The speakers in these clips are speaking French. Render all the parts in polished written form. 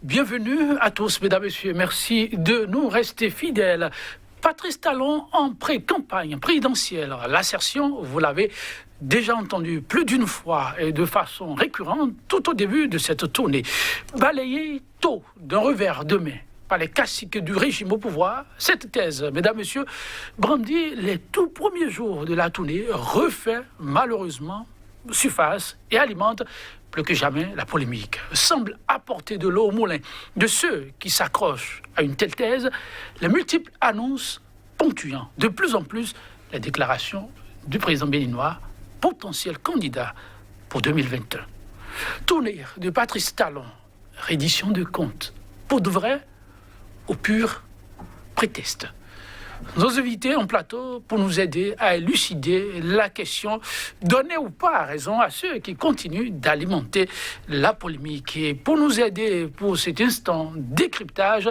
Bienvenue à tous, mesdames, messieurs. Merci de nous rester fidèles. Patrice Talon en pré-campagne présidentielle. L'assertion, vous l'avez déjà entendu plus d'une fois et de façon récurrente tout au début de cette tournée. Balayée tôt d'un revers de main par les caciques du régime au pouvoir, cette thèse, mesdames, messieurs, brandie les tout premiers jours de la tournée, refait malheureusement surface et alimente plus que jamais la polémique, semble apporter de l'eau au moulin de ceux qui s'accrochent à une telle thèse, les multiples annonces ponctuant de plus en plus les déclarations du président béninois, potentiel candidat pour 2021. Tournée de Patrice Talon, reddition de comptes, pour de vrai ou pur prétexte. Nos invités en plateau pour nous aider à élucider la question, donner ou pas raison à ceux qui continuent d'alimenter la polémique. Et pour nous aider pour cet instant décryptage,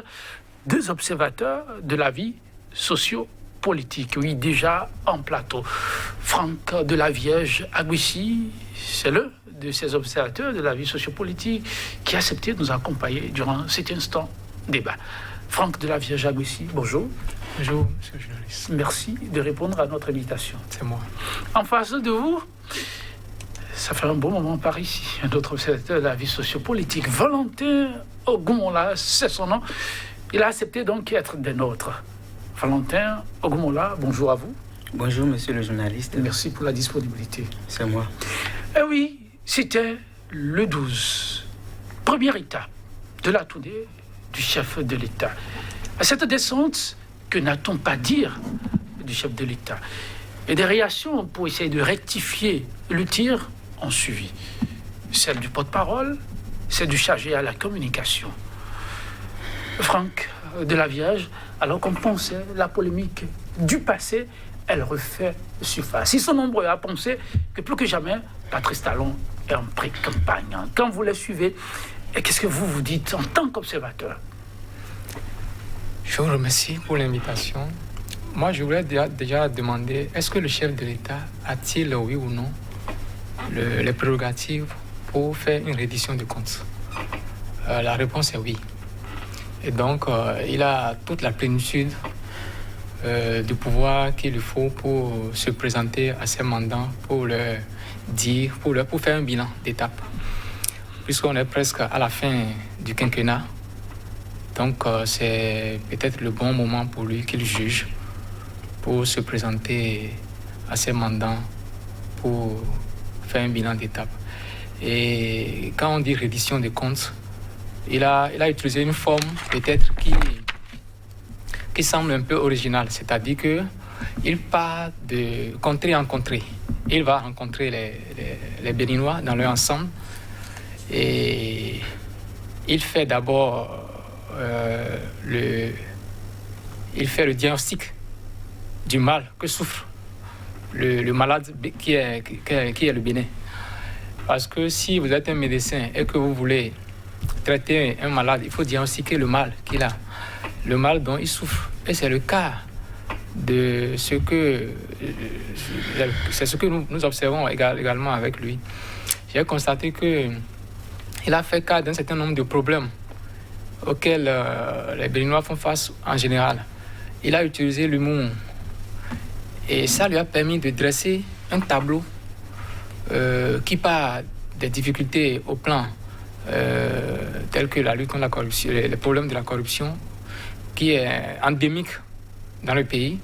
deux observateurs de la vie socio-politique. Oui, déjà en plateau. Franck de la Vierge Aguissi, c'est l'un de ces observateurs de la vie sociopolitique qui a accepté de nous accompagner durant cet instant débat. Franck de la Vierge Aguissi, bonjour. Bonjour, monsieur le journaliste. Merci de répondre à notre invitation. C'est moi. En face de vous, ça fait un bon moment par ici, un autre observateur de la vie sociopolitique, Valentin Ogumola, c'est son nom. Il a accepté donc d'être des nôtres. Valentin Ogumola, bonjour à vous. Bonjour, monsieur le journaliste. Merci pour la disponibilité. C'est moi. Eh oui, c'était le 12, première étape de la tournée du chef de l'État. À cette descente, que n'a-t-on pas dire du chef de l'État? Et des réactions pour essayer de rectifier le tir ont suivi. Celle du porte-parole, celle du chargé à la communication. Franck de la Vierge, alors qu'on pensait la polémique du passé, elle refait surface. Ils sont nombreux à penser que plus que jamais, Patrice Talon est en pré-campagne. Quand vous les suivez, qu'est-ce que vous vous dites en tant qu'observateur? Je vous remercie pour l'invitation. Moi, je voulais déjà demander, est-ce que le chef de l'État a-t-il, oui ou non, les prérogatives pour faire une reddition de comptes? La réponse est oui. Et donc, il a toute la plénitude du pouvoir qu'il faut pour se présenter à ses mandants, pour leur dire, pour faire un bilan d'étape. Puisqu'on est presque à la fin du quinquennat, donc c'est peut-être le bon moment pour lui qu'il juge pour se présenter à ses mandants pour faire un bilan d'étape. Et quand on dit reddition des comptes, il a utilisé une forme peut-être qui semble un peu originale, c'est-à-dire qu'il part de contrée en contrée. Il va rencontrer les Béninois dans leur ensemble et il fait d'abord il fait le diagnostic du mal que souffre le malade qui est le Bénin. Parce que si vous êtes un médecin et que vous voulez traiter un malade, il faut diagnostiquer le mal qu'il a, le mal dont il souffre. Et c'est le cas de ce que nous observons également avec lui. J'ai constaté qu'il a fait cas d'un certain nombre de problèmes auxquels les Béninois font face en général. Il a utilisé l'humour et ça lui a permis de dresser un tableau qui part des difficultés au plan tels que la lutte contre la corruption, les problèmes de la corruption qui est endémique dans le pays.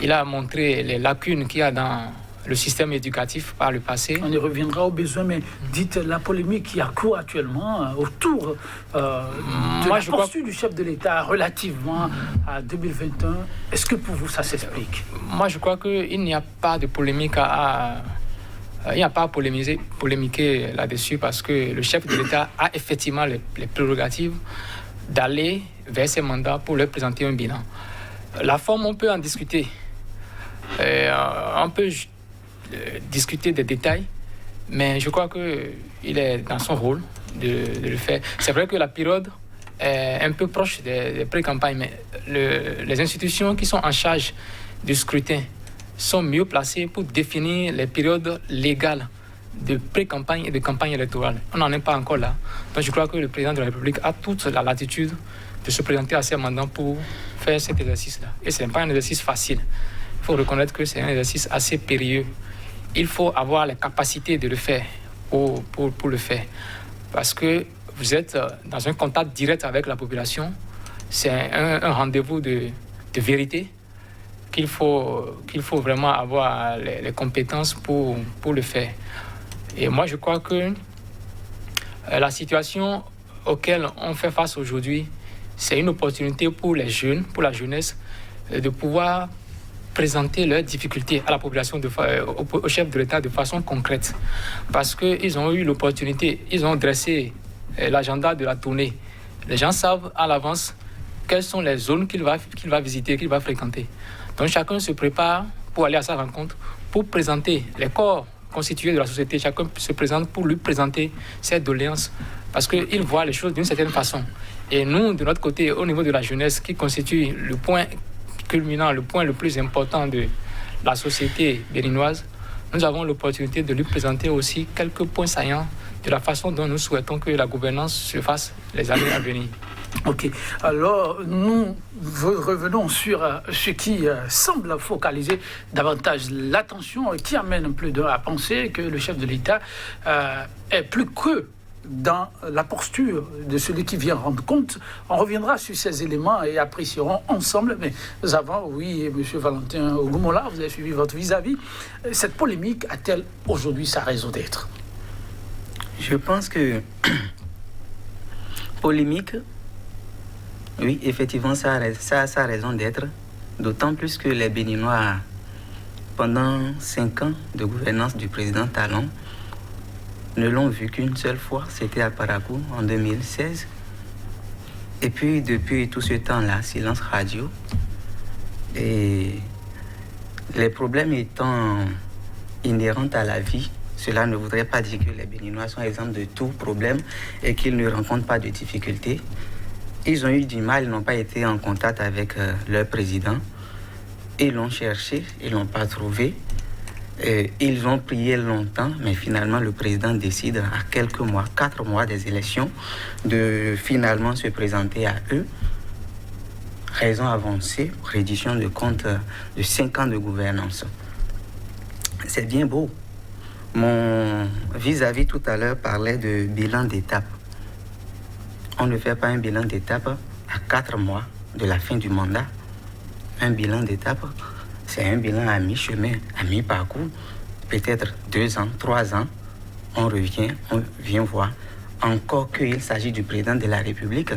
Il a montré les lacunes qu'il y a dans le système éducatif par le passé. On y reviendra au besoin, mais dites la polémique qui a cours actuellement autour de la posture du chef de l'État relativement à 2021. Est-ce que pour vous, ça s'explique? Moi, je crois qu'il n'y a pas de polémique il n'y a pas à polémiquer là-dessus parce que le chef de l'État a effectivement les prérogatives d'aller vers ses mandats pour leur présenter un bilan. La forme, on peut en discuter. On peut discuter des détails, mais je crois qu'il est dans son rôle de le faire. C'est vrai que la période est un peu proche des pré-campagnes, mais les institutions qui sont en charge du scrutin sont mieux placées pour définir les périodes légales de pré-campagne et de campagne électorale. On n'en est pas encore là. Donc je crois que le président de la République a toute la latitude de se présenter à ses mandats pour faire cet exercice-là. Et ce n'est pas un exercice facile. Il faut reconnaître que c'est un exercice assez périlleux. Il faut avoir les capacités de le faire pour le faire. Parce que vous êtes dans un contact direct avec la population. C'est un rendez-vous de vérité qu'il faut vraiment avoir les compétences pour le faire. Et moi, je crois que la situation auquel on fait face aujourd'hui, c'est une opportunité pour les jeunes, pour la jeunesse, de pouvoir présenter leurs difficultés à la population, au chef de l'État de façon concrète. Parce qu'ils ont eu l'opportunité, ils ont dressé l'agenda de la tournée. Les gens savent à l'avance quelles sont les zones qu'il va visiter, qu'il va fréquenter. Donc chacun se prépare pour aller à sa rencontre, pour présenter les corps constitués de la société. Chacun se présente pour lui présenter ses doléances, parce qu'il voit les choses d'une certaine façon. Et nous, de notre côté, au niveau de la jeunesse, qui constitue le point culminant, le point le plus important de la société béninoise, nous avons l'opportunité de lui présenter aussi quelques points saillants de la façon dont nous souhaitons que la gouvernance se fasse les années à venir. Ok, alors nous revenons sur ce qui semble focaliser davantage l'attention et qui amène plus d'un à penser que le chef de l'État est plus que dans la posture de celui qui vient rendre compte. On reviendra sur ces éléments et apprécierons ensemble. Mais avant, oui, M. Valentin Ogoumola, vous avez suivi votre vis-à-vis. Cette polémique a-t-elle aujourd'hui sa raison d'être? Je pense que polémique, oui, effectivement, ça a sa raison d'être. D'autant plus que les Béninois, pendant 5 ans de gouvernance du président Talon, ne l'ont vu qu'une seule fois, c'était à Parakou en 2016. Et puis depuis tout ce temps-là, silence radio. Et les problèmes étant inhérents à la vie, cela ne voudrait pas dire que les Béninois sont exempts de tout problème et qu'ils ne rencontrent pas de difficultés. Ils ont eu du mal, ils n'ont pas été en contact avec leur président. Ils l'ont cherché, ils ne l'ont pas trouvé. Ils ont prié longtemps, mais finalement le président décide à quelques mois, 4 mois des élections, de finalement se présenter à eux. Raison avancée, reddition de compte de 5 ans de gouvernance. C'est bien beau. Mon vis-à-vis tout à l'heure parlait de bilan d'étape. On ne fait pas un bilan d'étape à 4 mois de la fin du mandat. Un bilan d'étape, c'est un bilan à mi-chemin, à mi-parcours. Peut-être 2 ans, 3 ans, on revient, on vient voir. Encore qu'il s'agit du président de la République.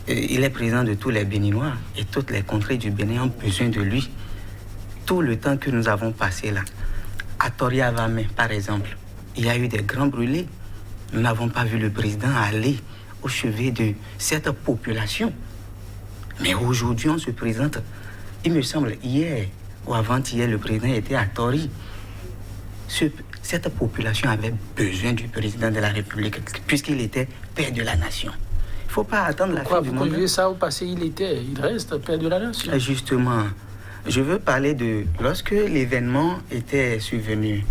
Il est président de tous les Béninois et toutes les contrées du Bénin ont besoin de lui. Tout le temps que nous avons passé là, à Toria-Vamé par exemple, il y a eu des grands brûlés. Nous n'avons pas vu le président aller au chevet de cette population. Mais aujourd'hui, on se présente. Il me semble, hier ou avant-hier, le président était à Tori. Cette population avait besoin du président de la République, puisqu'il était père de la nation. Il ne faut pas attendre la fin du monde. Vous conjuguez ça au passé, il reste père de la nation. Justement, je veux parler de lorsque l'événement était survenu,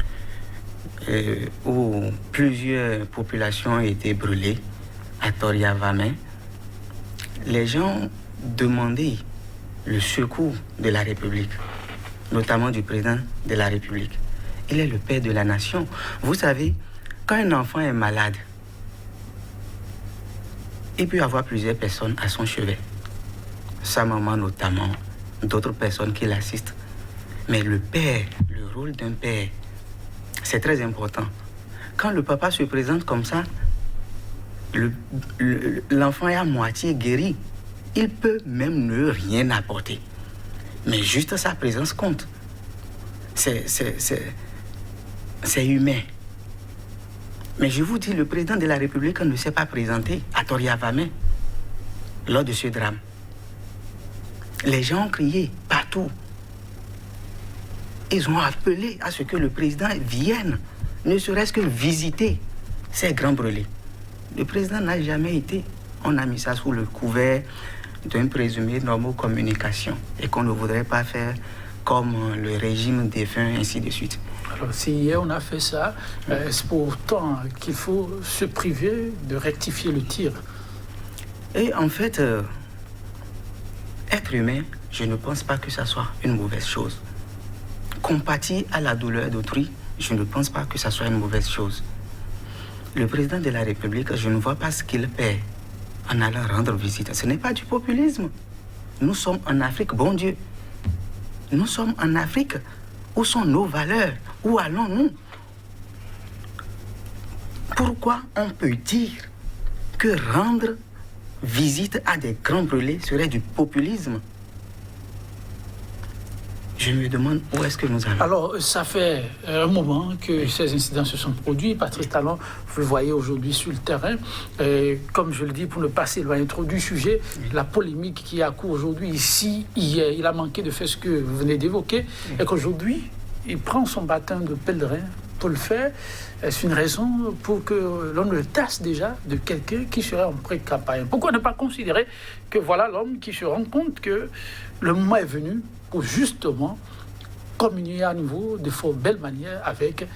où plusieurs populations étaient brûlées à Toria-Vamé, les gens demandaient le secours de la République, notamment du président de la République. Il est le père de la nation. Vous savez, quand un enfant est malade, il peut y avoir plusieurs personnes à son chevet. Sa maman notamment, d'autres personnes qui l'assistent. Mais le père, le rôle d'un père, c'est très important. Quand le papa se présente comme ça, l'enfant est à moitié guéri. Il peut même ne rien apporter. Mais juste sa présence compte. C'est humain. Mais je vous dis, le président de la République ne s'est pas présenté à Toria-Vamé lors de ce drame. Les gens ont crié partout. Ils ont appelé à ce que le président vienne, ne serait-ce que visiter ces grands brûlés. Le président n'a jamais été. On a mis ça sous le couvert d'un présumé normal communication et qu'on ne voudrait pas faire comme le régime défunt, ainsi de suite. Alors, si hier on a fait ça, c'est pour autant qu'il faut se priver de rectifier le tir. Et en fait, être humain, je ne pense pas que ça soit une mauvaise chose. Compatir à la douleur d'autrui, je ne pense pas que ça soit une mauvaise chose. Le président de la République, je ne vois pas ce qu'il perd en allant rendre visite. Ce n'est pas du populisme. Nous sommes en Afrique, bon Dieu. Nous sommes en Afrique. Où sont nos valeurs? Où allons-nous? Pourquoi on peut dire que rendre visite à des grands brûlés serait du populisme? Je me demande où est-ce que nous allons. Alors, ça fait un moment que ces incidents se sont produits. Patrice Talon, vous le voyez aujourd'hui sur le terrain. Et comme je le dis, pour ne pas s'éloigner trop du sujet, la polémique qui a cours aujourd'hui, ici, hier, il a manqué de faire ce que vous venez d'évoquer. Et qu'aujourd'hui, il prend son bâton de pèlerin pour le faire. C'est une raison pour que l'on le tasse déjà de quelqu'un qui serait en pré-campagne. Pourquoi ne pas considérer que voilà l'homme qui se rend compte que le moment est venu pour justement communier à nouveau de fort belles manières avec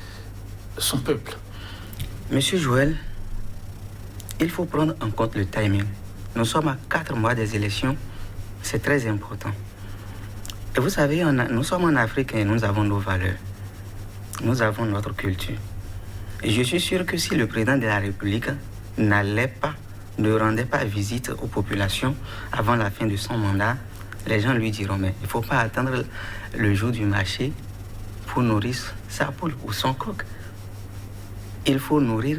son peuple. Monsieur Joël, il faut prendre en compte le timing. Nous sommes à 4 mois des élections, c'est très important. Et vous savez, nous sommes en Afrique et nous avons nos valeurs. Nous avons notre culture. Et je suis sûr que si le président de la République ne rendait pas visite aux populations avant la fin de son mandat, les gens lui diront, mais il ne faut pas attendre le jour du marché pour nourrir sa poule ou son coq. Il faut nourrir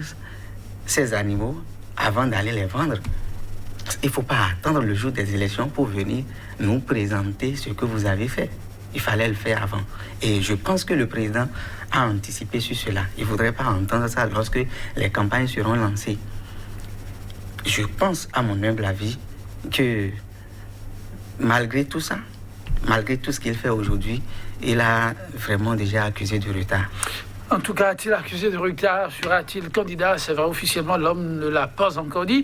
ces animaux avant d'aller les vendre. Il ne faut pas attendre le jour des élections pour venir nous présenter ce que vous avez fait. Il fallait le faire avant. Et je pense que le président a anticipé sur cela. Il ne faudrait pas entendre ça lorsque les campagnes seront lancées. Je pense, à mon humble avis, que malgré tout ça, malgré tout ce qu'il fait aujourd'hui, il a vraiment déjà accusé de retard. En tout cas, a-t-il accusé de retard? Sera-t-il candidat? C'est vrai, officiellement, l'homme ne l'a pas encore dit.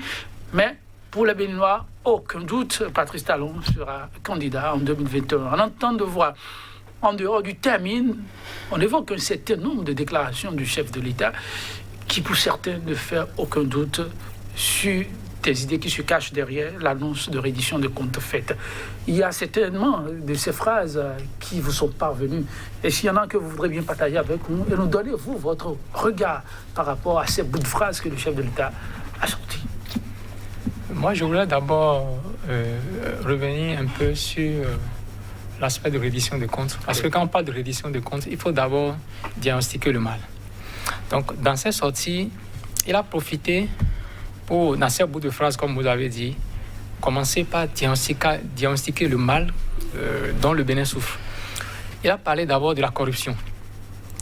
Mais pour les Béninois, aucun doute, Patrice Talon sera candidat en 2021. En entendant de voix, en dehors du termine, on évoque un certain nombre de déclarations du chef de l'État qui, pour certains, ne fait aucun doute sur des idées qui se cachent derrière l'annonce de reddition de comptes faite. Il y a certainement de ces phrases qui vous sont parvenues. Et s'il y en a que vous voudrez bien partager avec nous, et nous donnez, vous, votre regard par rapport à ces bouts de phrases que le chef de l'État a sortis. Moi, je voulais d'abord revenir un peu sur l'aspect de reddition de comptes. Parce que quand on parle de reddition de comptes, il faut d'abord diagnostiquer le mal. Donc, dans ces sorties, il a profité pour, dans ces bouts de phrases, comme vous avez dit, commencer par diagnostiquer le mal dont le Bénin souffre. Il a parlé d'abord de la corruption,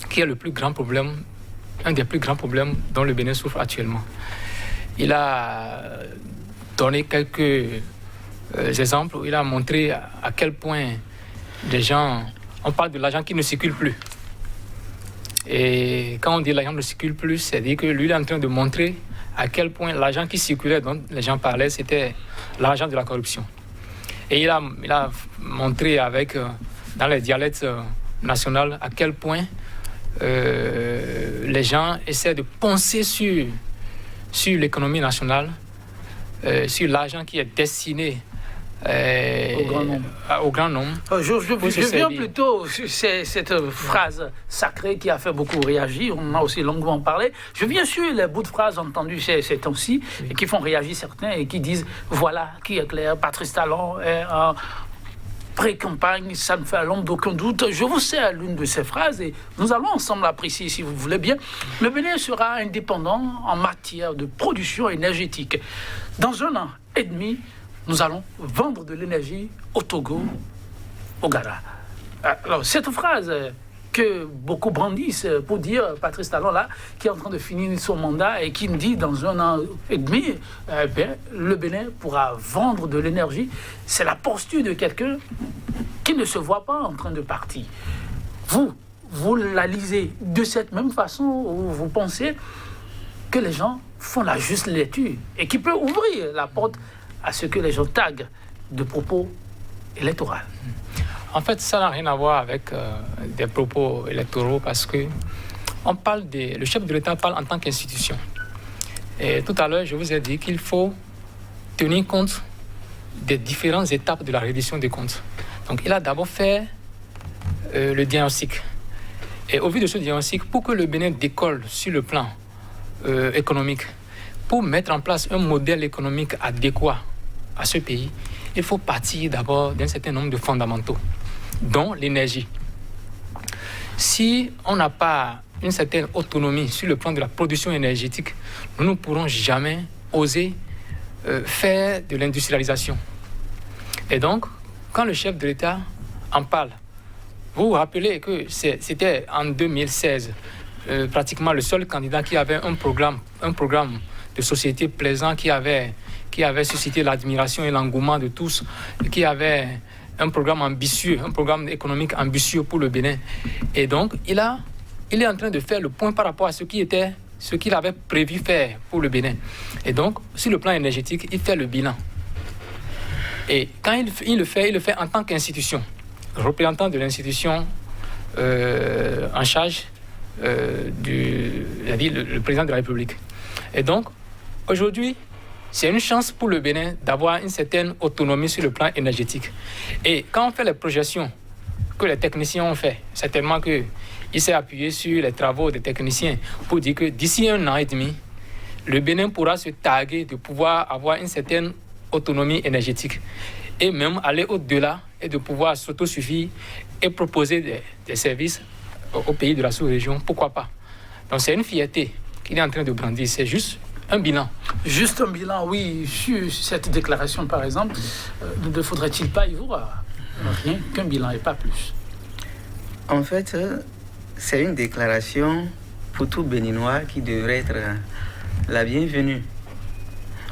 qui est le plus grand problème, un des plus grands problèmes dont le Bénin souffre actuellement. Il a donné quelques exemples où il a montré à quel point les gens... On parle de l'argent qui ne circule plus. Et quand on dit l'argent ne circule plus, c'est-à-dire que lui il est en train de montrer à quel point l'argent qui circulait, dont les gens parlaient, c'était l'argent de la corruption. Et il a montré avec, dans les dialectes nationaux à quel point les gens essaient de poncer sur l'économie nationale, sur l'argent qui est destiné au grand nombre. Je viens plutôt sur cette phrase sacrée qui a fait beaucoup réagir. On en a aussi longuement parlé. Je viens sur les bouts de phrases entendus ces temps-ci et qui font réagir certains et qui disent voilà qui est clair, Patrice Talon est en pré-campagne, ça ne fait à l'ombre d'aucun doute. Je vous sers l'une de ces phrases et nous allons ensemble apprécier si vous voulez bien. Le Bénin sera indépendant en matière de production énergétique. Dans 1 an et demi, nous allons vendre de l'énergie au Togo, au Ghana. Alors, cette phrase que beaucoup brandissent pour dire Patrice Talon, là, qui est en train de finir son mandat et qui me dit dans 1 an et demi, le Bénin pourra vendre de l'énergie, c'est la posture de quelqu'un qui ne se voit pas en train de partir. Vous la lisez de cette même façon où vous pensez que les gens font la juste lecture et qui peut ouvrir la porte à ce que les gens taguent de propos électoraux. En fait, ça n'a rien à voir avec des propos électoraux parce que le chef de l'État parle en tant qu'institution. Et tout à l'heure, je vous ai dit qu'il faut tenir compte des différentes étapes de la reddition des comptes. Donc, il a d'abord fait le diagnostic. Et au vu de ce diagnostic, pour que le Bénin décolle sur le plan économique, pour mettre en place un modèle économique adéquat à ce pays, il faut partir d'abord d'un certain nombre de fondamentaux, dont l'énergie. Si on n'a pas une certaine autonomie sur le plan de la production énergétique, nous ne pourrons jamais oser faire de l'industrialisation. Et donc, quand le chef de l'État en parle, vous vous rappelez que c'était en 2016, pratiquement le seul candidat qui avait un programme de société plaisant qui avait suscité l'admiration et l'engouement de tous, qui avait un programme ambitieux, un programme économique ambitieux pour le Bénin. Et donc, il est en train de faire le point par rapport à ce qu'il avait prévu faire pour le Bénin. Et donc, sur le plan énergétique, il fait le bilan. Et quand il le fait en tant qu'institution, représentant de l'institution en charge le président de la République. Et donc, aujourd'hui, c'est une chance pour le Bénin d'avoir une certaine autonomie sur le plan énergétique. Et quand on fait les projections que les techniciens ont fait, certainement qu'il s'est appuyé sur les travaux des techniciens pour dire que d'ici 1 an et demi, le Bénin pourra se targuer de pouvoir avoir une certaine autonomie énergétique et même aller au-delà et de pouvoir s'autosuffire et proposer des services aux pays de la sous-région. Pourquoi pas? Donc c'est une fierté qu'il est en train de brandir. C'est juste un bilan. Juste un bilan, oui. Sur cette déclaration, par exemple, ne faudrait-il pas y voir rien qu'un bilan et pas plus? En fait, c'est une déclaration pour tout Béninois qui devrait être la bienvenue.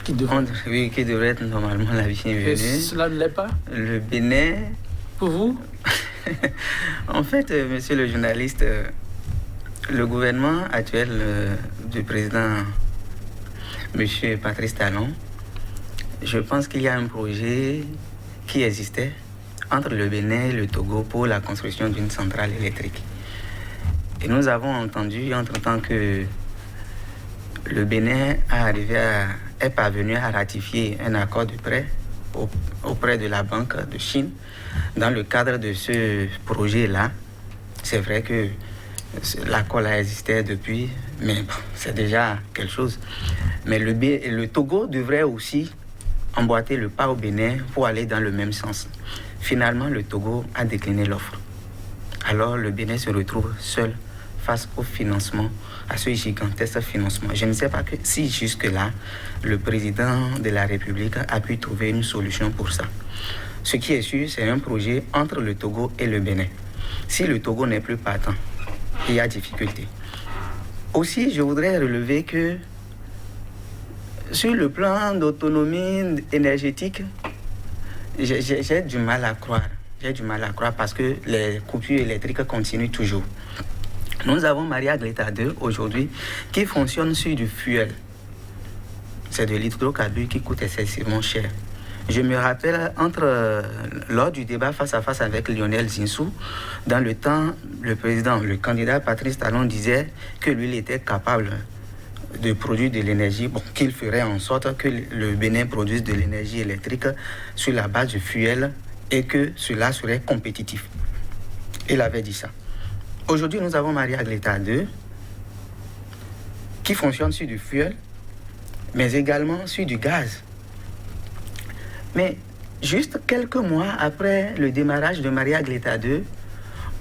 Qui devrait être normalement la bienvenue. Et cela ne l'est pas? Le Bénin... Pour vous? En fait, monsieur le journaliste, le gouvernement actuel du président monsieur Patrice Talon, je pense qu'il y a un projet qui existait entre le Bénin et le Togo pour la construction d'une centrale électrique. Et nous avons entendu entre-temps que le Bénin est parvenu à ratifier un accord de prêt auprès de la Banque de Chine. Dans le cadre de ce projet-là, c'est vrai que l'accord là existait depuis, mais bon, c'est déjà quelque chose. Mais le Togo devrait aussi emboîter le pas au Bénin pour aller dans le même sens. Finalement, le Togo a décliné l'offre. Alors le Bénin se retrouve seul face au financement, à ce gigantesque financement. Je ne sais pas si jusque-là, le président de la République a pu trouver une solution pour ça. Ce qui est sûr, c'est un projet entre le Togo et le Bénin. Si le Togo n'est plus partant, il y a difficulté. Aussi, je voudrais relever que sur le plan d'autonomie énergétique, j'ai du mal à croire. J'ai du mal à croire parce que les coupures électriques continuent toujours. Nous avons Maria Gleta 2 aujourd'hui qui fonctionne sur du fuel. C'est de l'hydrocarbure qui coûte excessivement cher. Je me rappelle, lors du débat face à face avec Lionel Zinsou, dans le temps, le candidat Patrice Talon disait que lui, il était capable de produire de l'énergie, qu'il ferait en sorte que le Bénin produise de l'énergie électrique sur la base du fuel et que cela serait compétitif. Il avait dit ça. Aujourd'hui, nous avons Maria Gleta 2 qui fonctionne sur du fuel, mais également sur du gaz. Mais juste quelques mois après le démarrage de Maria Gleta 2,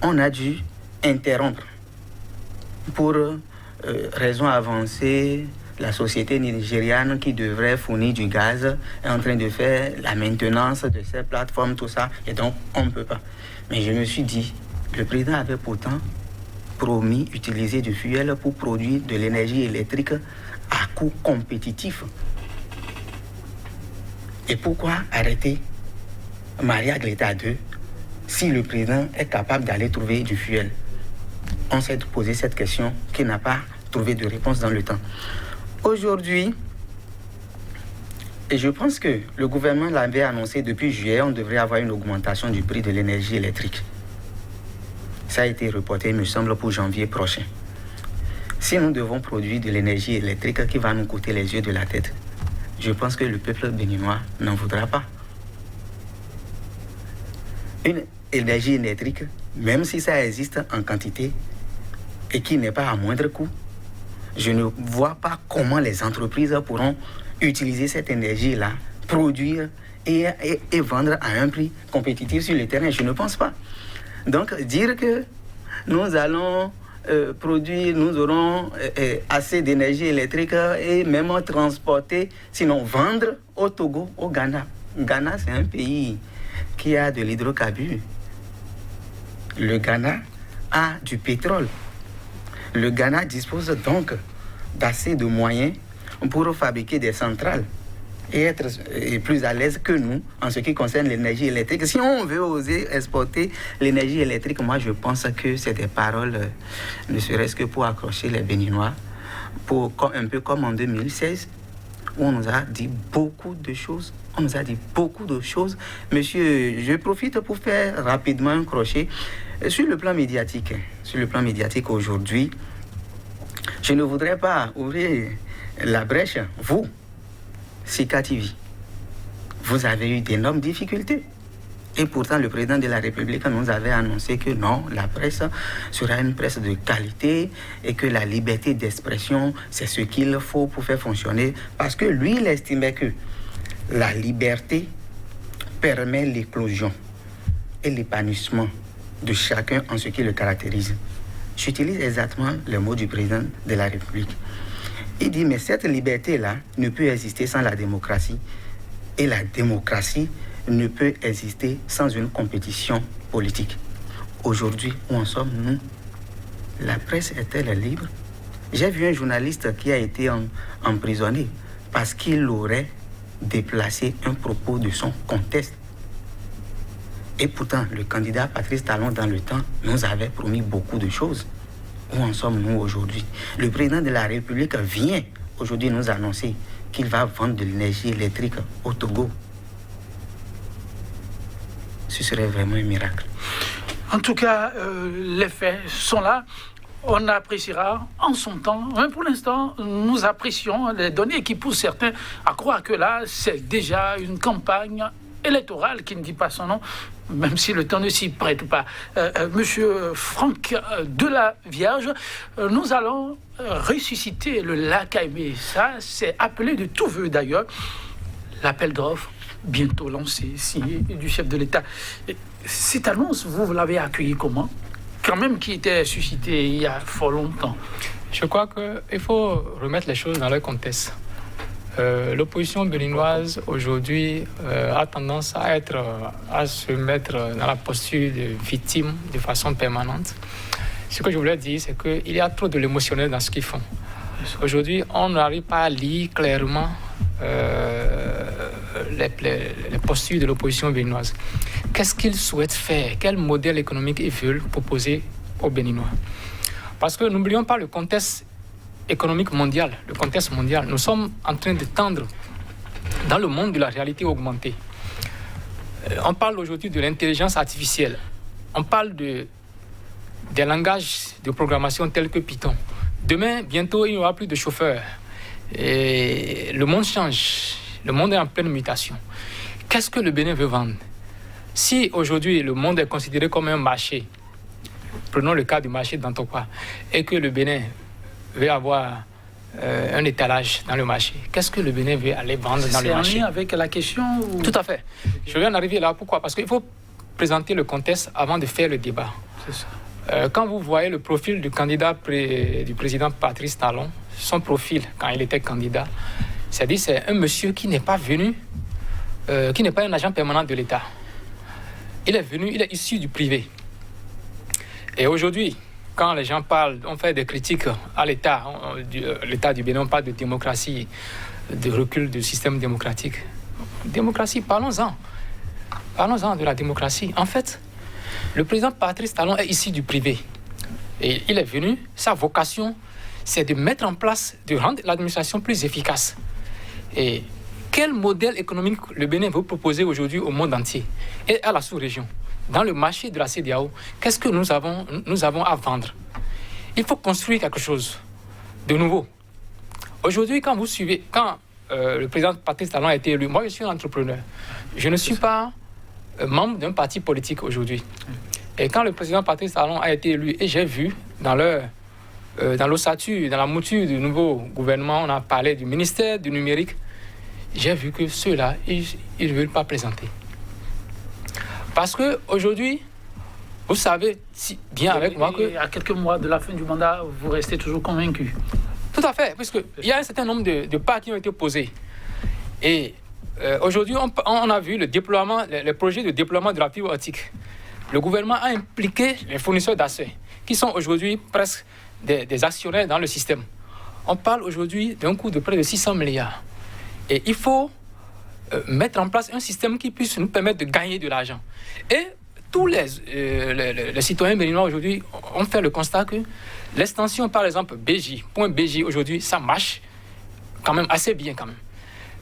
on a dû interrompre. Pour raison avancée, la société nigériane qui devrait fournir du gaz est en train de faire la maintenance de ces plateformes, tout ça, et donc on ne peut pas. Mais je me suis dit, le président avait pourtant promis d'utiliser du fuel pour produire de l'énergie électrique à coût compétitif. Et pourquoi arrêter Maria Gleta 2 si le président est capable d'aller trouver du fuel? On s'est posé cette question qui n'a pas trouvé de réponse dans le temps. Aujourd'hui, Et je pense que le gouvernement l'avait annoncé depuis juillet, on devrait avoir une augmentation du prix de l'énergie électrique. Ça a été reporté, il me semble, pour janvier prochain. Si nous devons produire de l'énergie électrique qui va nous coûter les yeux de la tête, je pense que le peuple béninois n'en voudra pas. Une énergie électrique, même si ça existe en quantité et qui n'est pas à moindre coût, je ne vois pas comment les entreprises pourront utiliser cette énergie-là, produire et vendre à un prix compétitif sur le terrain. Je ne pense pas. Donc, dire que nous allons produire, nous aurons assez d'énergie électrique et même transporter, sinon vendre au Togo, au Ghana. Ghana, c'est un pays qui a de l'hydrocarbure. Le Ghana a du pétrole. Le Ghana dispose donc d'assez de moyens pour fabriquer des centrales et être plus à l'aise que nous en ce qui concerne l'énergie électrique. Si on veut oser exporter l'énergie électrique, moi je pense que c'est des paroles, ne serait-ce que pour accrocher les Béninois, un peu comme en 2016, où on nous a dit beaucoup de choses. Monsieur, je profite pour faire rapidement un crochet sur le plan médiatique. Sur le plan médiatique aujourd'hui, je ne voudrais pas ouvrir la brèche. Vous, Sika TV, vous avez eu d'énormes difficultés. Et pourtant, le président de la République nous avait annoncé que non, la presse sera une presse de qualité et que la liberté d'expression, c'est ce qu'il faut pour faire fonctionner. Parce que lui, il estimait que la liberté permet l'éclosion et l'épanouissement de chacun en ce qui le caractérise. J'utilise exactement les mots du président de la République. Il dit, mais cette liberté-là ne peut exister sans la démocratie. Et la démocratie ne peut exister sans une compétition politique. Aujourd'hui, où en sommes-nous? La presse est-elle libre? J'ai vu un journaliste qui a été emprisonné parce qu'il aurait déplacé un propos de son contexte. Et pourtant, le candidat Patrice Talon, dans le temps, nous avait promis beaucoup de choses. Où en sommes-nous aujourd'hui? Le président de la République vient aujourd'hui nous annoncer qu'il va vendre de l'énergie électrique au Togo. Ce serait vraiment un miracle. En tout cas, les faits sont là. On appréciera en son temps. Mais pour l'instant, nous apprécions les données qui poussent certains à croire que là, c'est déjà une campagne électorale qui ne dit pas son nom, même si le temps ne s'y prête pas. Monsieur Franck de la Vierge, nous allons ressusciter le lac Aimé. Ça, c'est appelé de tous vœux d'ailleurs. L'appel d'offres, bientôt lancé, signé du chef de l'État. Cette annonce, vous l'avez accueillie comment? Quand même qui était suscité il y a fort longtemps. Je crois qu'il faut remettre les choses dans leur contexte. L'opposition béninoise aujourd'hui a tendance à se mettre dans la posture de victime de façon permanente. Ce que je voulais dire, c'est qu'il y a trop de l'émotionnel dans ce qu'ils font. Aujourd'hui, on n'arrive pas à lire clairement les postures de l'opposition béninoise. Qu'est-ce qu'ils souhaitent faire? Quel modèle économique ils veulent proposer aux Béninois? Parce que n'oublions pas le contexte économique mondial, le contexte mondial. Nous sommes en train de tendre dans le monde de la réalité augmentée. On parle aujourd'hui de l'intelligence artificielle. On parle des langages de programmation tels que Python. Demain, bientôt, il n'y aura plus de chauffeurs. Et le monde change. Le monde est en pleine mutation. Qu'est-ce que le Bénin veut vendre? Si aujourd'hui, le monde est considéré comme un marché, prenons le cas du marché d'Antokwa, et que le Bénin veut avoir un étalage dans le marché, qu'est-ce que le Bénin veut aller vendre dans le marché? C'est en lien avec la question ou... Tout à fait. Je viens d'arriver là. Pourquoi? Parce qu'il faut présenter le contexte avant de faire le débat. C'est ça. Quand vous voyez le profil du candidat du président Patrice Talon, son profil quand il était candidat, c'est-à-dire c'est un monsieur qui n'est pas venu, qui n'est pas un agent permanent de l'État. Il est venu, il est issu du privé. Et aujourd'hui, quand les gens parlent, on fait des critiques à l'État, l'État du Bénin, on parle de démocratie, de recul du système démocratique. Démocratie, parlons-en. Parlons-en de la démocratie. En fait, le président Patrice Talon est issu du privé. Et il est venu, sa vocation, c'est de mettre en place, de rendre l'administration plus efficace. Et quel modèle économique le Bénin veut proposer aujourd'hui au monde entier et à la sous-région. Dans le marché de la CEDEAO, qu'est-ce que nous avons à vendre? Il faut construire quelque chose de nouveau. Aujourd'hui, quand le président Patrice Talon a été élu, moi je suis un entrepreneur. Je ne suis pas membre d'un parti politique aujourd'hui. Et quand le président Patrice Talon a été élu, et j'ai vu dans l'ossature, dans la mouture du nouveau gouvernement, on a parlé du ministère du numérique, j'ai vu que ceux-là, ils ne veulent pas présenter. Parce qu'aujourd'hui, vous savez si bien avec moi que... À quelques mois de la fin du mandat, vous restez toujours convaincu. Tout à fait, puisqu'il y a un certain nombre de pas qui ont été posés. Et aujourd'hui, on a vu les projets de déploiement de la fibre optique. Le gouvernement a impliqué les fournisseurs d'accès, qui sont aujourd'hui presque des actionnaires dans le système. On parle aujourd'hui d'un coût de près de 600 milliards. Et il faut mettre en place un système qui puisse nous permettre de gagner de l'argent. Et tous les citoyens béninois aujourd'hui ont fait le constat que l'extension, par exemple, .bj aujourd'hui, ça marche quand même assez bien quand même.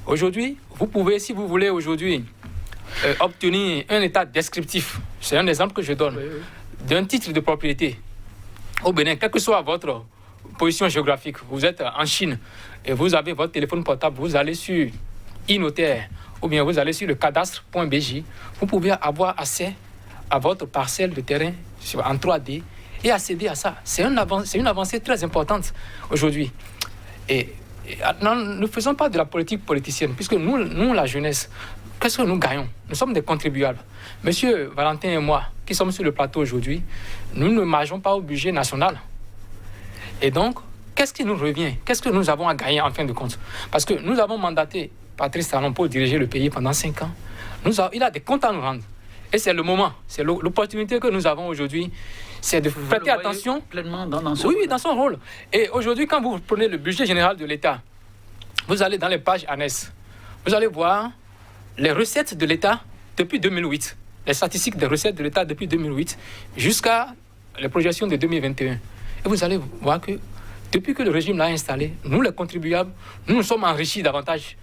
Aujourd'hui, vous pouvez, si vous voulez aujourd'hui obtenir un état descriptif, c'est un exemple que je donne, d'un titre de propriété au Bénin, quelle que soit votre position géographique, vous êtes en Chine et vous avez votre téléphone portable, vous allez sur e-notaire ou bien vous allez sur le cadastre.bj, vous pouvez avoir accès à votre parcelle de terrain en 3D et accéder à ça. C'est une avancée très importante aujourd'hui. Et ne faisons pas de la politique politicienne, puisque nous, la jeunesse, qu'est-ce que nous gagnons? Nous sommes des contribuables. Monsieur Valentin et moi, qui sommes sur le plateau aujourd'hui, nous ne margeons pas au budget national. Et donc, qu'est-ce qui nous revient? Qu'est-ce que nous avons à gagner en fin de compte? Parce que nous avons mandaté Patrice Talon pour diriger le pays pendant 5 ans. Il a des comptes à nous rendre. Et c'est le moment, c'est l'opportunité que nous avons aujourd'hui, c'est de prêter attention pleinement dans son rôle. Oui, dans son rôle. Et aujourd'hui, quand vous prenez le budget général de l'État, vous allez dans les pages annexes, vous allez voir les recettes de l'État depuis 2008, les statistiques des recettes de l'État depuis 2008 jusqu'à les projections de 2021. Et vous allez voir que depuis que le régime l'a installé, nous les contribuables, nous sommes enrichis davantage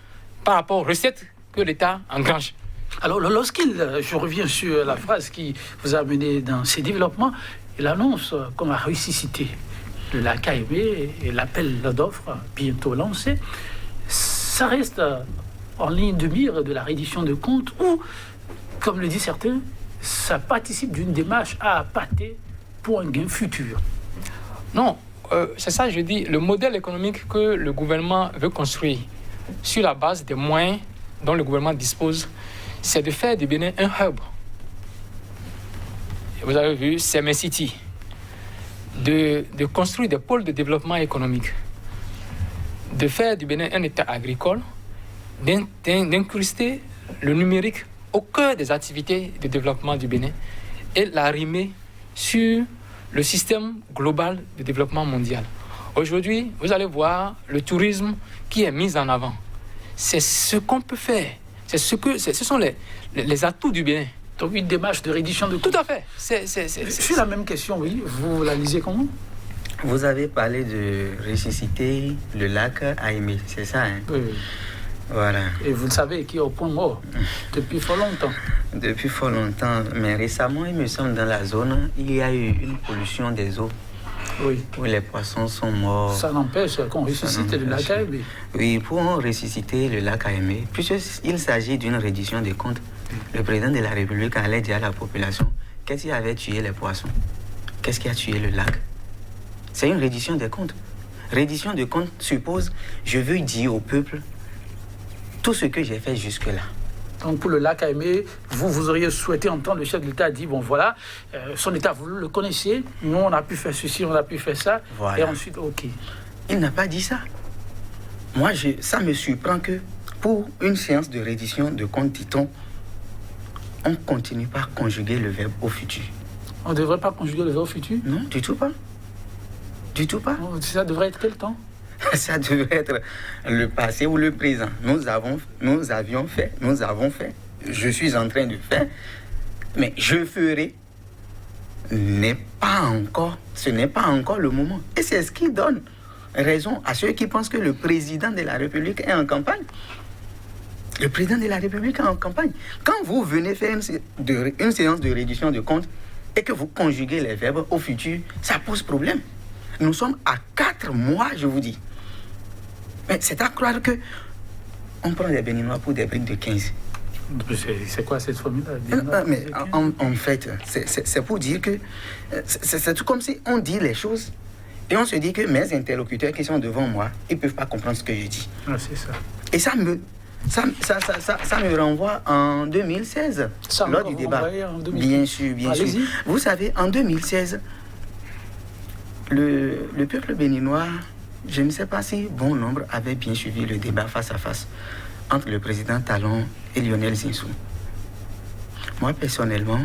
par rapport aux recettes que l'État engrange. Alors, je reviens sur la phrase qui vous a mené dans ces développements, il annonce qu'on va ressusciter la KME et l'appel d'offres bientôt lancé. Ça reste en ligne de mire de la reddition de comptes ou, comme le disent certains, ça participe d'une démarche à appâter pour un gain futur. Non, c'est ça je dis, le modèle économique que le gouvernement veut construire sur la base des moyens dont le gouvernement dispose, c'est de faire du Bénin un hub. Vous avez vu, CMS City, de construire des pôles de développement économique, de faire du Bénin un État agricole, d'incruster le numérique au cœur des activités de développement du Bénin et l'arrimer sur le système global de développement mondial. Aujourd'hui, vous allez voir le tourisme qui est mis en avant. C'est ce qu'on peut faire. Ce sont les atouts du Bénin. Donc une démarche de reddition de comptes. Tout à fait. C'est la même question, oui. Vous la lisez comment? Vous avez parlé de ressusciter le lac Aimé, c'est ça, hein? Oui. Voilà. Et vous le savez, qui est au point mort depuis fort longtemps. Depuis fort longtemps. Mais récemment, il me semble, dans la zone, il y a eu une pollution des eaux. Oui. Où les poissons sont morts. Ça n'empêche qu'on ressuscite le lac Aimé. Oui, pour ressusciter le lac Aimé, puisqu'il s'agit d'une reddition des comptes, le président de la République allait dire à la population qu'est-ce qui avait tué les poissons? Qu'est-ce qui a tué le lac? C'est une reddition des comptes. Reddition des comptes suppose, je veux dire au peuple tout ce que j'ai fait jusque-là. Donc pour le lac Aimé, vous auriez souhaité entendre le chef de l'État dire, bon voilà, son État, vous le connaissez, nous on a pu faire ceci, on a pu faire ça, voilà. Et ensuite, ok. Il n'a pas dit ça. Moi, ça me surprend que pour une séance de reddition de comptes, dit-on, on ne continue pas à conjuguer le verbe au futur. On ne devrait pas conjuguer le verbe au futur? Non, du tout pas. Du tout pas. Ça devrait être quel temps? Ça devrait être le passé ou le présent. Nous avons fait. Je suis en train de faire. Mais je ferai. Ce n'est pas encore le moment. Et c'est ce qui donne raison à ceux qui pensent que le président de la République est en campagne. Le président de la République est en campagne. Quand vous venez faire une séance de réduction de comptes et que vous conjuguez les verbes au futur, ça pose problème. Nous sommes à 4 mois, je vous dis. Mais c'est à croire que on prend les Béninois pour des briques de 15. C'est quoi cette formule? Mais en fait, c'est pour dire que c'est tout comme si on dit les choses et on se dit que mes interlocuteurs qui sont devant moi, ils ne peuvent pas comprendre ce que je dis. Ah, c'est ça. Et ça me renvoie en 2016, lors du débat. Bien sûr, bien sûr. Vous savez, en 2016, le peuple béninois, je ne sais pas si bon nombre avait bien suivi le débat face à face entre le président Talon et Lionel Zinsou. Moi, personnellement,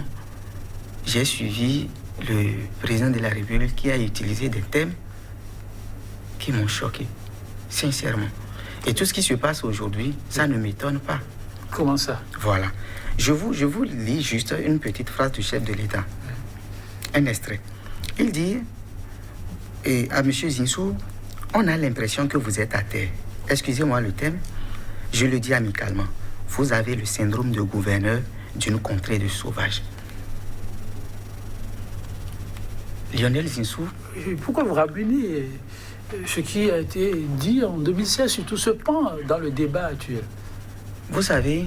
j'ai suivi le président de la République qui a utilisé des thèmes qui m'ont choqué, sincèrement. Et tout ce qui se passe aujourd'hui, ça ne m'étonne pas. Comment ça? Voilà. Je vous lis juste une petite phrase du chef de l'État. Un extrait. Il dit à M. Zinsou, on a l'impression que vous êtes à terre. Excusez-moi le thème. Je le dis amicalement. Vous avez le syndrome de gouverneur d'une contrée de sauvages. Lionel Zinsou. Pourquoi vous rabinez ce qui a été dit en 2016 sur tout ce pan dans le débat actuel? Vous savez,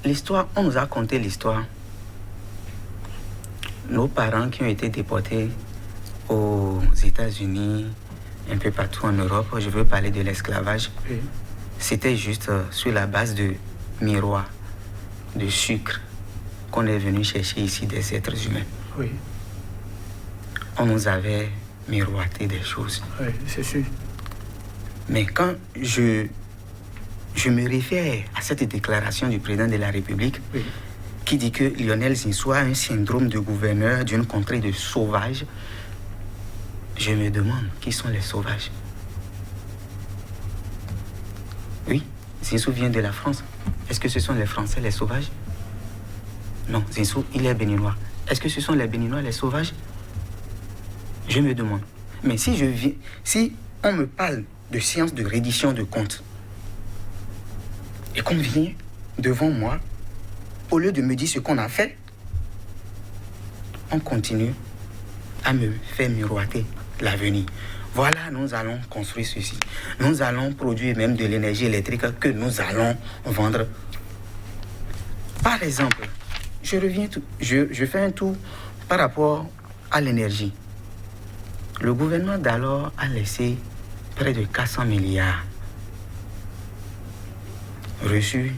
l'histoire, on nous a conté l'histoire. Nos parents qui ont été déportés aux États-Unis, un peu partout en Europe, je veux parler de l'esclavage. Oui. C'était juste sur la base de miroirs, de sucre, qu'on est venu chercher ici des êtres humains. Oui. On nous avait miroité des choses. Oui, c'est sûr. Mais quand je me réfère à cette déclaration du président de la République, oui, qui dit que Lionel Zinsou a un syndrome de gouverneur d'une contrée de sauvages, je me demande qui sont les sauvages. Oui, Zinsou vient de la France. Est-ce que ce sont les Français les sauvages? Non, Zinsou, il est béninois. Est-ce que ce sont les Béninois les sauvages? Je me demande. Mais si on me parle de séance de reddition de comptes et qu'on vient devant moi, au lieu de me dire ce qu'on a fait, on continue à me faire miroiter l'avenir. Voilà, nous allons construire ceci. Nous allons produire même de l'énergie électrique que nous allons vendre. Par exemple, je fais un tour par rapport à l'énergie. Le gouvernement d'alors a laissé près de 400 milliards reçus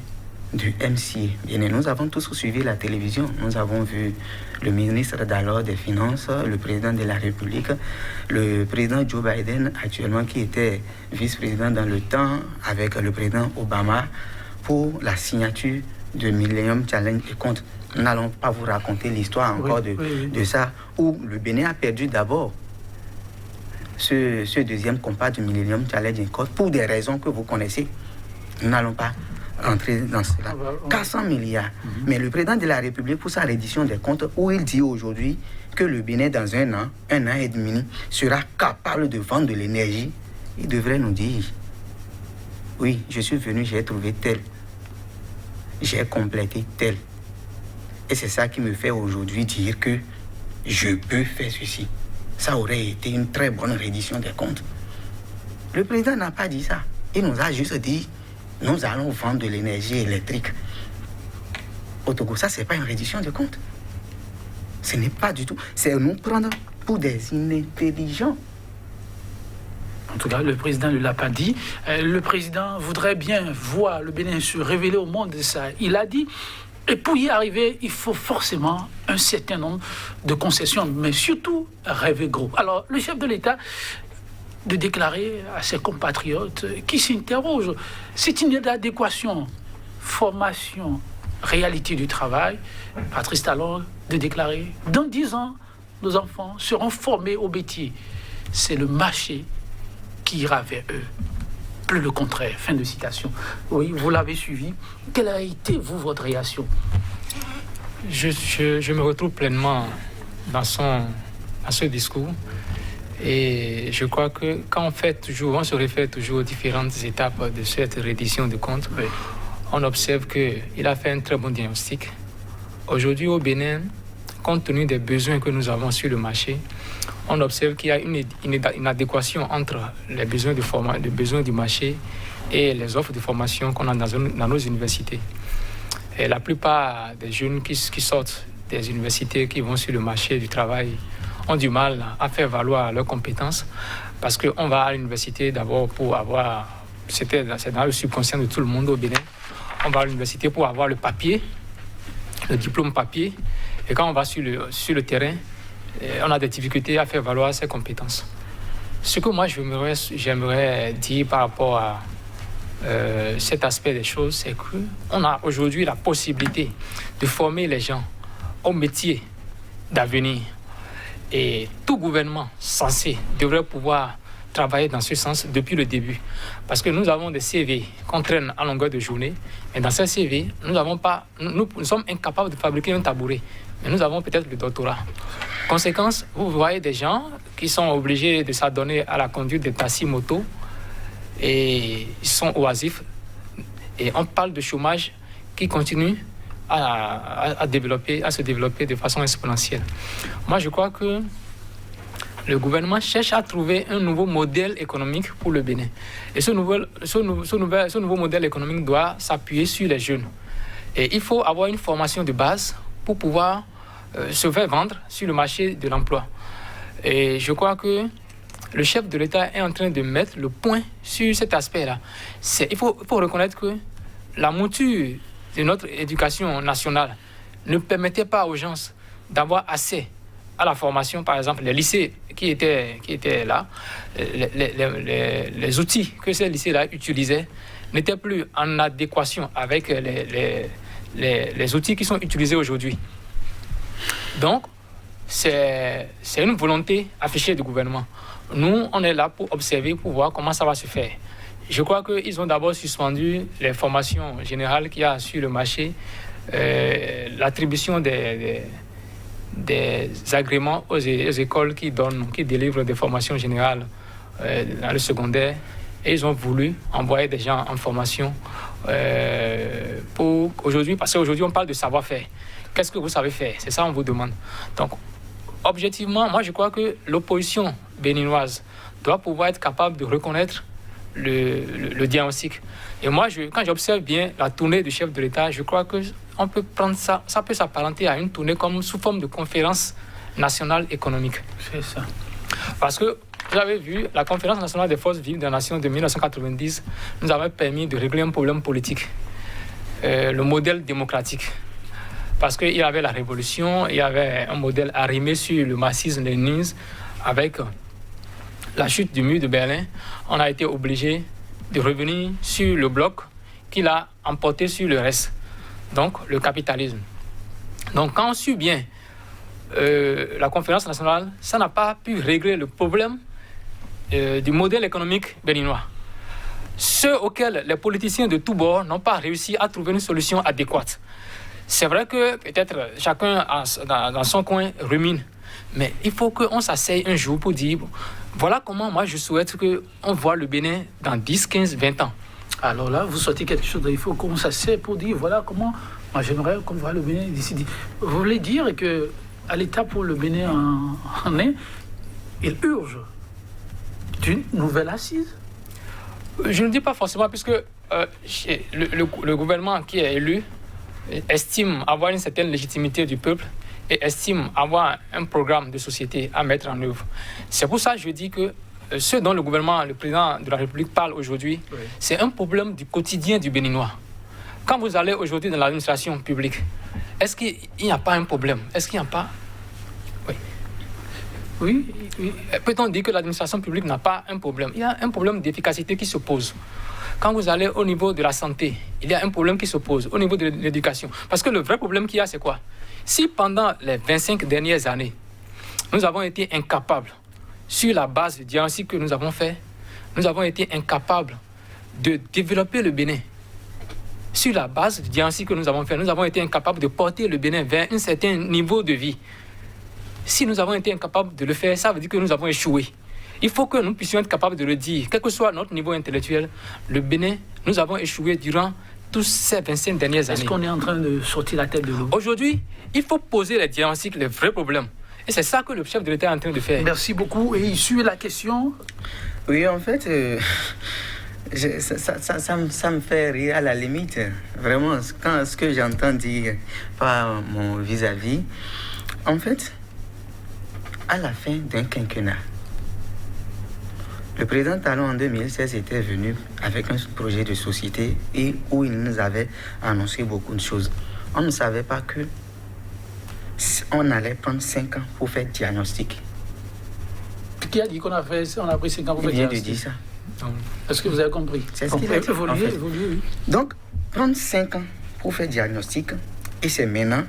du MCA. Bien, nous avons tous suivi la télévision. Nous avons vu le ministre d'alors des Finances, le président de la République, le président Joe Biden, actuellement qui était vice-président dans le temps avec le président Obama pour la signature de Millennium Challenge et compte. Nous n'allons pas vous raconter l'histoire encore de ça, où le Bénin a perdu d'abord ce deuxième combat du Millennium Challenge et compte pour des raisons que vous connaissez. Nous n'allons pas entrer dans cela. 400 milliards. Mais le président de la République, pour sa reddition des comptes, où il dit aujourd'hui que le Bénin, dans un an et demi, sera capable de vendre de l'énergie, il devrait nous dire, oui, je suis venu, j'ai trouvé tel, j'ai complété tel. Et c'est ça qui me fait aujourd'hui dire que je peux faire ceci. Ça aurait été une très bonne reddition des comptes. Le président n'a pas dit ça. Il nous a juste dit, nous allons vendre de l'énergie électrique au Togo. Ça, ce n'est pas une reddition de compte. Ce n'est pas du tout. C'est nous prendre pour des inintelligents. En tout cas, le président ne l'a pas dit. Le président voudrait bien voir le Bénin se révéler au monde de ça. Il a dit, et pour y arriver, il faut forcément un certain nombre de concessions, mais surtout rêver gros. Alors, le chef de l'État de déclarer à ses compatriotes qui s'interrogent, c'est une adéquation, formation, réalité du travail. Patrice Talon de déclarer, dans 10 ans, nos enfants seront formés au métier. C'est le marché qui ira vers eux, plus le contraire. Fin de citation. Oui, vous l'avez suivi. Quelle a été, votre réaction? Je me retrouve pleinement dans ce discours. Et je crois que quand on se réfère toujours aux différentes étapes de cette reddition de comptes, oui, on observe qu'il a fait un très bon diagnostic. Aujourd'hui au Bénin, compte tenu des besoins que nous avons sur le marché, on observe qu'il y a une adéquation entre les besoins du marché et les offres de formation qu'on a dans nos universités. Et la plupart des jeunes qui sortent des universités, qui vont sur le marché du travail, ont du mal à faire valoir leurs compétences parce qu'on va à l'université d'abord pour avoir, c'est dans le subconscient de tout le monde au Bénin, on va à l'université pour avoir le papier, le diplôme papier, et quand on va sur le terrain, on a des difficultés à faire valoir ses compétences. Ce que moi j'aimerais dire par rapport à cet aspect des choses, c'est qu'on a aujourd'hui la possibilité de former les gens au métier d'avenir. Et tout gouvernement censé devrait pouvoir travailler dans ce sens depuis le début. Parce que nous avons des CV qu'on traîne à longueur de journée, mais dans ces CV, nous sommes incapables de fabriquer un tabouret. Mais nous avons peut-être le doctorat. Conséquence, vous voyez des gens qui sont obligés de s'adonner à la conduite des taxis-motos et ils sont oisifs. Et on parle de chômage qui continue à se développer de façon exponentielle. Moi, je crois que le gouvernement cherche à trouver un nouveau modèle économique pour le Bénin. Et ce nouveau modèle économique doit s'appuyer sur les jeunes. Et il faut avoir une formation de base pour pouvoir se faire vendre sur le marché de l'emploi. Et je crois que le chef de l'État est en train de mettre le point sur cet aspect-là. Il faut reconnaître que la mouture de notre éducation nationale ne permettait pas aux gens d'avoir accès à la formation. Par exemple, les lycées qui étaient là, les outils que ces lycées-là utilisaient n'étaient plus en adéquation avec les outils qui sont utilisés aujourd'hui. Donc, c'est une volonté affichée du gouvernement. Nous, on est là pour observer, pour voir comment ça va se faire. Je crois qu'ils ont d'abord suspendu les formations générales qu'il y a sur le marché, l'attribution des agréments aux écoles qui délivrent des formations générales dans le secondaire. Et ils ont voulu envoyer des gens en formation parce qu'aujourd'hui, on parle de savoir-faire. Qu'est-ce que vous savez faire? C'est ça qu'on vous demande. Donc, objectivement, moi, je crois que l'opposition béninoise doit pouvoir être capable de reconnaître le diagnostic. Et moi, quand j'observe bien la tournée du chef de l'État, je crois qu'on peut prendre ça peut s'apparenter à une tournée comme sous forme de conférence nationale économique. C'est ça. Parce que vous avez vu, la conférence nationale des forces vives de la nation de 1990 nous avait permis de régler un problème politique, le modèle démocratique. Parce qu'il y avait la révolution, il y avait un modèle arrimé sur le marxisme-léninisme. Avec la chute du mur de Berlin, on a été obligé de revenir sur le bloc qui l'a emporté sur le reste, donc le capitalisme. Donc quand on suit bien la conférence nationale, ça n'a pas pu régler le problème du modèle économique béninois. Ceux auxquels les politiciens de tous bords n'ont pas réussi à trouver une solution adéquate. C'est vrai que peut-être chacun dans son coin rumine, mais il faut qu'on s'asseye un jour pour dire, voilà comment moi je souhaite qu'on voit le Bénin dans 10, 15, 20 ans. Alors là, vous sortez quelque chose, il faut qu'on s'asseye pour dire, voilà comment moi j'aimerais qu'on voit le Bénin d'ici. Vous voulez dire qu'à l'étape où le Bénin en est, il urge d'une nouvelle assise? Je ne dis pas forcément, puisque le gouvernement qui est élu estime avoir une certaine légitimité du peuple et estime avoir un programme de société à mettre en œuvre. C'est pour ça que je dis que ce dont le président de la République parle aujourd'hui, oui, c'est un problème du quotidien du Béninois. Quand vous allez aujourd'hui dans l'administration publique, est-ce qu'il n'y a pas un problème? Est-ce qu'il n'y a pas... Oui. Peut-on dire que l'administration publique n'a pas un problème? Il y a un problème d'efficacité qui se pose. Quand vous allez au niveau de la santé, il y a un problème qui se pose au niveau de l'éducation. Parce que le vrai problème qu'il y a, c'est quoi? Si pendant les 25 dernières années, nous avons été incapables, sur la base du diagnostic que nous avons fait, nous avons été incapables de développer le Bénin. Sur la base du diagnostic que nous avons fait, nous avons été incapables de porter le Bénin vers un certain niveau de vie. Si nous avons été incapables de le faire, ça veut dire que nous avons échoué. Il faut que nous puissions être capables de le dire. Quel que soit notre niveau intellectuel, le Bénin, nous avons échoué durant toutes ces 25 dernières années. Est-ce qu'on est en train de sortir la tête de l'eau? Aujourd'hui, il faut poser les diagnostics, les vrais problèmes. Et c'est ça que le chef de l'État est en train de faire. Merci beaucoup. Et issue la question. Oui, en fait, ça me fait rire à la limite. Vraiment, quand ce que j'entends dire par mon vis-à-vis, en fait, à la fin d'un quinquennat, le président Talon en 2016 était venu avec un projet de société et où il nous avait annoncé beaucoup de choses. On ne savait pas que on allait prendre 5 ans pour faire diagnostic. Qui a dit qu'on a pris 5 ans pour faire Il vient de diagnostic? dire ça. Est-ce que vous avez compris? C'est ce qu'il a dit, Évoluer, en fait. évoluer, oui. Donc, prendre 5 ans pour faire diagnostic, et c'est maintenant,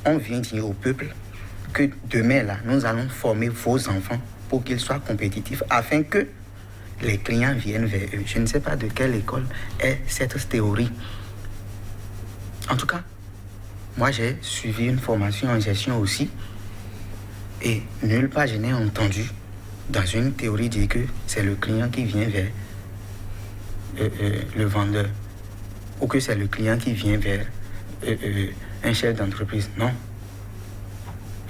on vient dire au peuple que demain, là, nous allons former vos enfants pour qu'ils soient compétitifs, afin que les clients viennent vers eux. Je ne sais pas de quelle école est cette théorie. En tout cas, moi, j'ai suivi une formation en gestion aussi, et nulle part je n'ai entendu dans une théorie dire que c'est le client qui vient vers le vendeur, ou que c'est le client qui vient vers un chef d'entreprise. Non.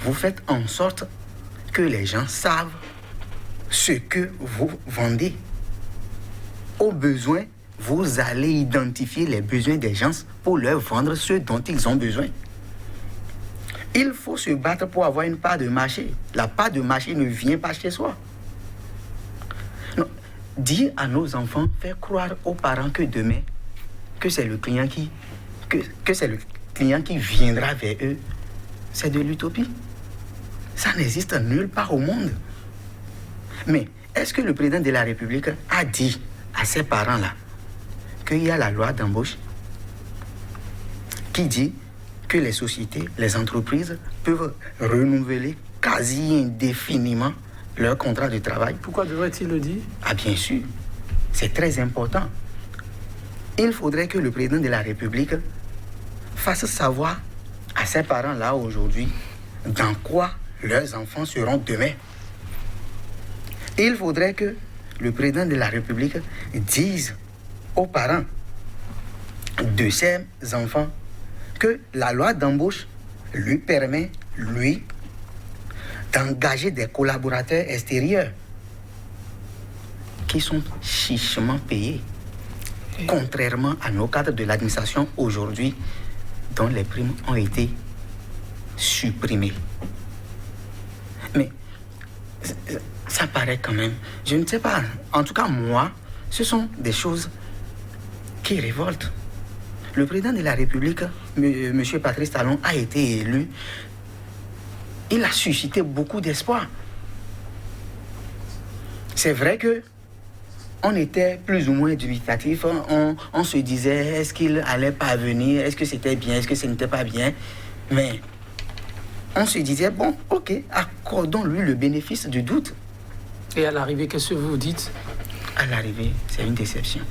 Vous faites en sorte que les gens savent ce que vous vendez. Au besoin, vous allez identifier les besoins des gens pour leur vendre ce dont ils ont besoin. Il faut se battre pour avoir une part de marché. La part de marché ne vient pas chez soi. Non. Dire à nos enfants, faire croire aux parents que demain, que c'est le client que c'est le client qui viendra vers eux, c'est de l'utopie. Ça n'existe nulle part au monde. Mais est-ce que le président de la République a dit à ses parents-là qu'il y a la loi d'embauche qui dit que les sociétés, les entreprises peuvent renouveler quasi indéfiniment leur contrat de travail? Pourquoi devrait-il le dire? Ah, bien sûr, c'est très important. Il faudrait que le président de la République fasse savoir à ses parents-là aujourd'hui dans quoi leurs enfants seront demain. Il faudrait que le président de la République dise aux parents de ses enfants que la loi d'embauche lui permet, lui, d'engager des collaborateurs extérieurs qui sont chichement payés, contrairement à nos cadres de l'administration aujourd'hui, dont les primes ont été supprimées. Mais ça paraît quand même, je ne sais pas, en tout cas moi, ce sont des choses qui révoltent. Le président de la République, M. Patrice Talon, a été élu. Il a suscité beaucoup d'espoir. C'est vrai que on était plus ou moins dubitatif. On se disait, est-ce qu'il allait parvenir? Est-ce que c'était bien? Est-ce que ce n'était pas bien? Mais on se disait, bon, ok, accordons-lui le bénéfice du doute. Et à l'arrivée, qu'est-ce que vous dites? À l'arrivée, c'est une déception.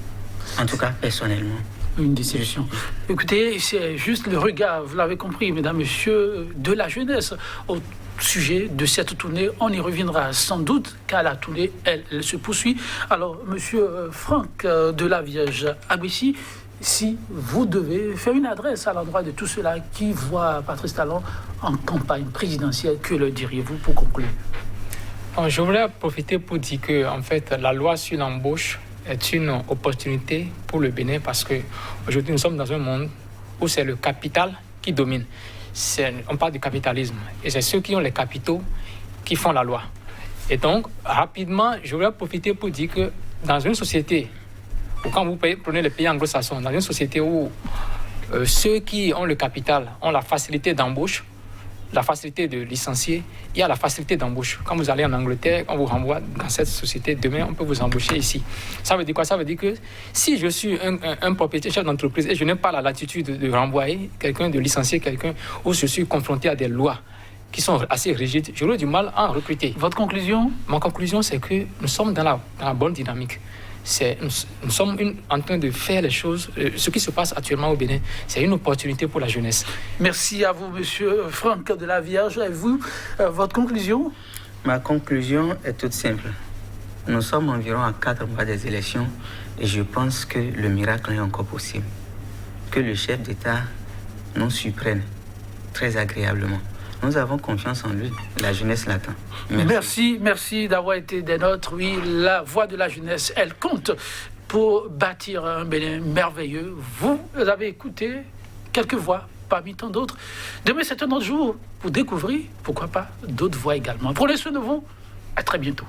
En tout cas, personnellement. Une déception. Écoutez, c'est juste le regard, vous l'avez compris, mesdames, messieurs, de la jeunesse au sujet de cette tournée. On y reviendra sans doute, car la tournée, elle se poursuit. Alors, monsieur Franck de la Vierge Agbessi, si vous devez faire une adresse à l'endroit de tous ceux-là qui voient Patrice Talon en campagne présidentielle, que leur diriez-vous pour conclure? Je voulais profiter pour dire que, en fait, la loi sur l'embauche est une opportunité pour le Bénin parce qu'aujourd'hui, nous sommes dans un monde où c'est le capital qui domine. On parle du capitalisme. Et c'est ceux qui ont les capitaux qui font la loi. Et donc, rapidement, je voulais profiter pour dire que dans une société, ou quand vous prenez les pays anglo-saxons, dans une société où ceux qui ont le capital ont la facilité d'embauche, la facilité de licencier, il y a la facilité d'embauche. Quand vous allez en Angleterre, on vous renvoie dans cette société, demain, on peut vous embaucher ici. Ça veut dire quoi? Ça veut dire que si je suis un propriétaire, chef d'entreprise, et je n'ai pas la latitude de renvoyer quelqu'un, de licencier quelqu'un, ou je suis confronté à des lois qui sont assez rigides, j'aurai du mal à en recruter. Votre conclusion? Ma conclusion, c'est que nous sommes dans la bonne dynamique. Nous sommes en train de faire les choses. Ce qui se passe actuellement au Bénin, c'est une opportunité pour la jeunesse. Merci à vous, monsieur Franck de la Vierge. Et vous, votre conclusion? Ma conclusion est toute simple. Nous sommes environ à 4 mois des élections et je pense que le miracle est encore possible. Que le chef d'État nous surprenne très agréablement. Nous avons confiance en lui. La jeunesse l'attend. Merci d'avoir été des nôtres. Oui, la voix de la jeunesse, elle compte pour bâtir un Bénin merveilleux. Vous avez écouté quelques voix parmi tant d'autres. Demain, c'est un autre jour pour découvrir, pourquoi pas, d'autres voix également. Prenez soin de vous. À très bientôt.